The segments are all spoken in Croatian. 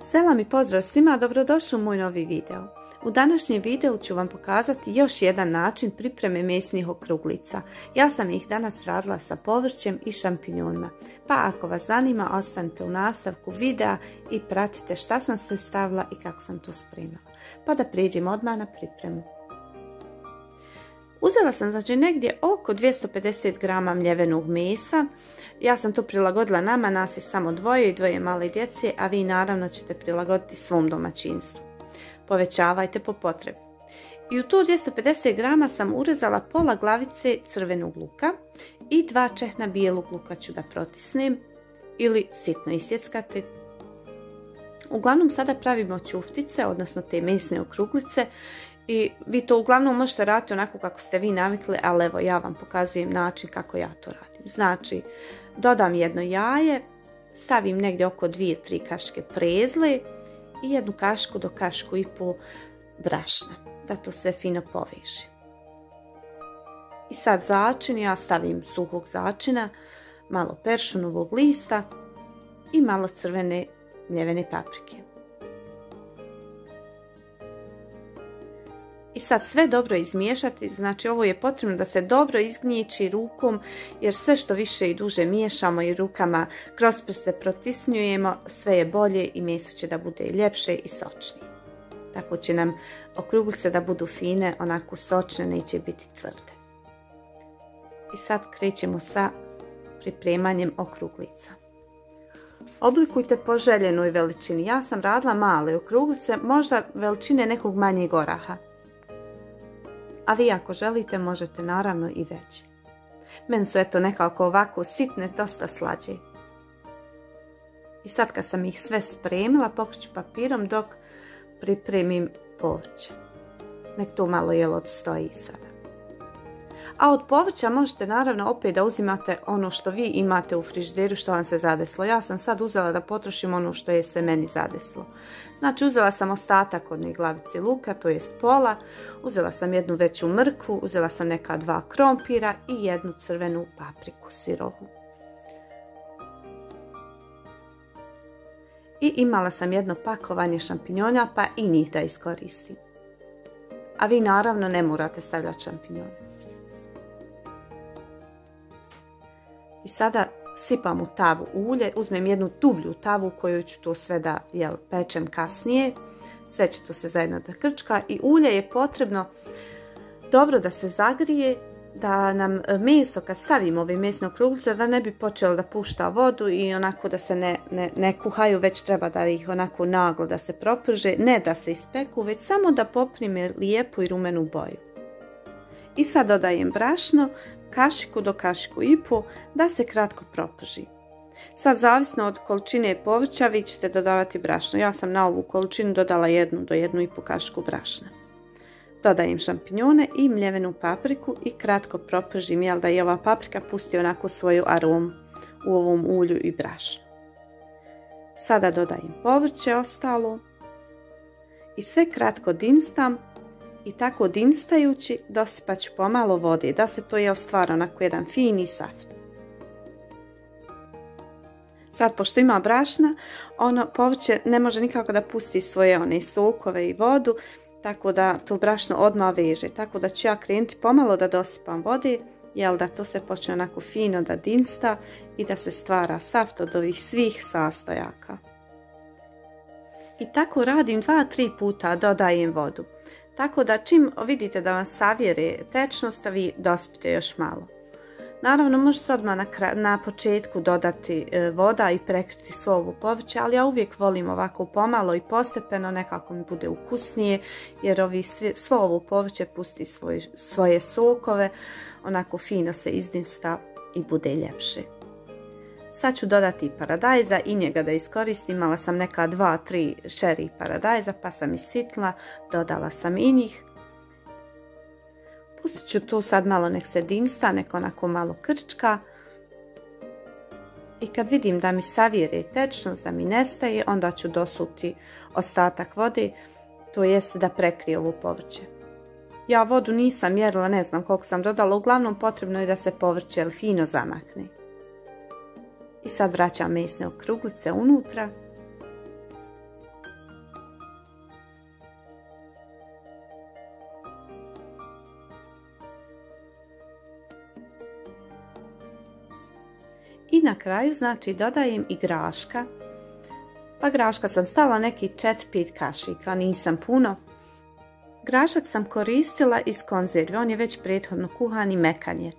Selam i pozdrav svima, dobrodošli u moj novi video. U današnjem videu ću vam pokazati još jedan način pripreme mesnih okruglica. Ja sam ih danas radila sa povrćem i šampinjonima, pa ako vas zanima ostanite u nastavku videa i pratite šta sam se stavila i kako sam to spremala. Pa da prijeđemo odmah na pripremu. Uzela sam negdje oko 250 grama mljevenog mesa. Ja sam to prilagodila nama, nas je samo dvoje i dvoje male djece, a vi naravno ćete prilagoditi svom domaćinstvu. Povećavajte po potrebi. I u to 250 grama sam urezala pola glavice crvenog luka i 2 čehna bijelog luka ću da protisnem ili sitno isjeckati. Uglavnom sada pravimo ćuftice, odnosno te mesne okruglice. I vi to uglavnom možete raditi onako kako ste vi navikli, ali evo ja vam pokazujem način kako ja to radim. Znači, dodam jedno jaje, stavim negdje oko 2-3 kašike prezle i jednu kašku do kašku i pol brašna, da to sve fino poveže. I sad začin, ja stavim suhog začina, malo peršunovog lista i malo crvene mljevene paprike. I sad sve dobro izmiješati, znači ovo je potrebno da se dobro izgnjiči rukom, jer sve što više i duže miješamo i rukama kroz prste protisnjujemo, sve je bolje i meso će da bude ljepše i sočnije. Tako će nam okruglice da budu fine, onako sočne, neće biti tvrde. I sad krećemo sa pripremanjem okruglica. Oblikujte po željenoj veličini. Ja sam radila male okruglice, možda veličine nekog manjeg oraha. A vi ako želite možete naravno i veći. Meni su eto nekako ovako sitne, dosta slađe. I sad kad sam ih sve spremila, pokriću papirom dok pripremim povrće. Nek to malo odstoji sada. A od povrća možete naravno opet da uzimate ono što vi imate u frižideru što vam se zadeslo. Ja sam sad uzela da potrošim ono što je se meni zadeslo. Znači uzela sam ostatak od glavice luka, to jest pola, uzela sam jednu veću mrkvu, uzela sam neka 2 krompira i jednu crvenu papriku sirovu. I imala sam jedno pakovanje šampinjona pa i njih da iskoristim. A vi naravno ne morate stavljati šampinjone. I sada sipam u tavu ulje, uzmem jednu dublju tavu u kojoj ću to sve da pečem kasnije. Sve će to se zajedno da krčka i ulje je potrebno dobro da se zagrije, da nam meso kad stavimo ove mesne okruglice da ne bi počelo da pušta vodu i onako da se ne kuhaju, već treba da ih onako naglo da se proprže, ne da se ispeku, već samo da poprime lijepu i rumenu boju. I sad dodajem brašno, kašiku do kašiku i pol, da se kratko proprži. Sad zavisno od količine povrća vi ćete dodavati brašno. Ja sam na ovu količinu dodala 1 do 1,5 kašiku brašna. Dodajem šampinjone i mljevenu papriku i kratko propržim, jel da i ova paprika pusti onako svoju aromu u ovom ulju i brašnu. Sada dodajem povrće ostalo i sve kratko dinstam. I tako dinstajući dosipat ću pomalo vode, da se to stvara onako jedan fini saft. Sad pošto ima brašna, povrće ne može nikako da pusti svoje sokove i vodu, tako da to brašno odmah veže. Tako da ću ja krenuti pomalo da dosipam vode, jel da to se počne onako fino da dinsta i da se stvara saft od ovih svih sastojaka. I tako radim 2-3 puta, dodajem vodu. Tako da čim vidite da vam savjere tečnost, a vi dospite još malo. Naravno možete se odmah na početku dodati voda i prekriti svo ovo povrće, ali ja uvijek volim ovako pomalo i postepeno, nekako mi bude ukusnije, jer svo ovo povrće pusti svoje sokove, onako fino se izdinsta i bude ljepše. Sad ću dodati paradajza i njega da iskoristim. Imala sam neka 2-3 šeri paradajza pa sam isitla, dodala sam i njih. Pustit ću to sad malo nek se dinsta, nek onako malo krčka. I kad vidim da mi savjere tečnost, da mi nestaje, onda ću dosuti ostatak vode, to jest da prekrije ovo povrće. Ja vodu nisam mjerila, ne znam koliko sam dodala, uglavnom potrebno je da se povrće fino zamakne. I sad vraćam mesne okruglice unutra I na kraju znači dodajem i graška. Pa graška sam stavila neki 4-5 kašika, nisam puno. Grašak sam koristila iz konzerve, on je već prethodno kuhan i mekan je.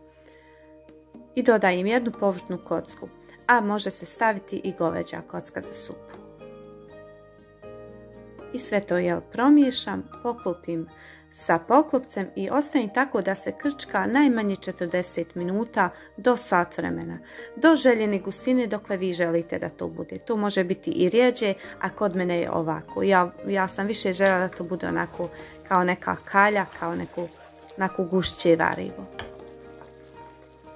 I dodajem jednu povrtnu kocku, a može se staviti i goveđa kocka za supu. I sve to promiješam, poklopim sa poklopcem i ostavim tako da se krčka najmanje 40 minuta do sat vremena. Do željene gustine dokle vi želite da to bude. To može biti i rjeđe, a kod mene je ovako. Ja sam više željela da to bude onako kao neka kalja, kao neku gušće varivo.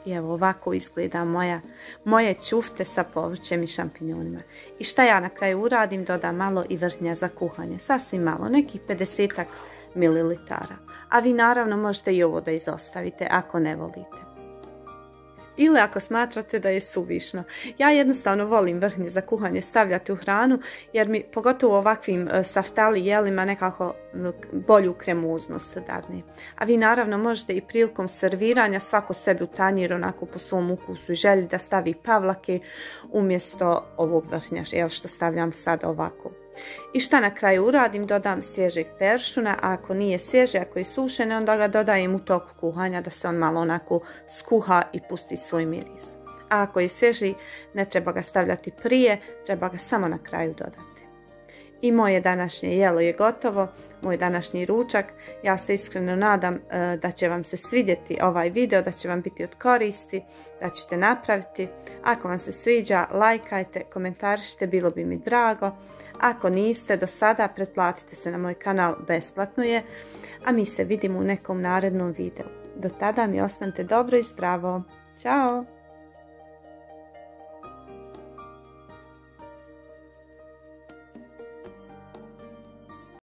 I evo ovako izgleda moje ćufte sa povrćem i šampinjonima. I šta ja na kraju uradim? Dodam malo i vrhnja za kuhanje. Sasvim malo, nekih 50 mililitara. A vi naravno možete i ovo da izostavite ako ne volite. Ili ako smatrate da je suvišno. Ja jednostavno volim vrhnje za kuhanje stavljati u hranu jer mi pogotovo ovakvim saftali jelima nekako bolju kremoznost dadne. A vi naravno možete i prilikom serviranja svako sebi u tanjir onako po svom ukusu i želji da stavi pavlake umjesto ovog vrhnja što stavljam sad ovako. I šta na kraju uradim? Dodam svježeg peršuna, a ako nije svježe, ako je sušen, onda ga dodajem u toku kuhanja da se on malo onako skuha i pusti svoj miris. A ako je svježi, ne treba ga stavljati prije, treba ga samo na kraju dodati. I moje današnje jelo je gotovo, moj današnji ručak. Ja se iskreno nadam da će vam se svidjeti ovaj video, da će vam biti od koristi, da ćete napraviti. Ako vam se sviđa, lajkajte, komentarišite, bilo bi mi drago. Ako niste do sada, pretplatite se na moj kanal, besplatno je. A mi se vidimo u nekom narednom videu. Do tada mi ostanite dobro i zdravo. Ćao!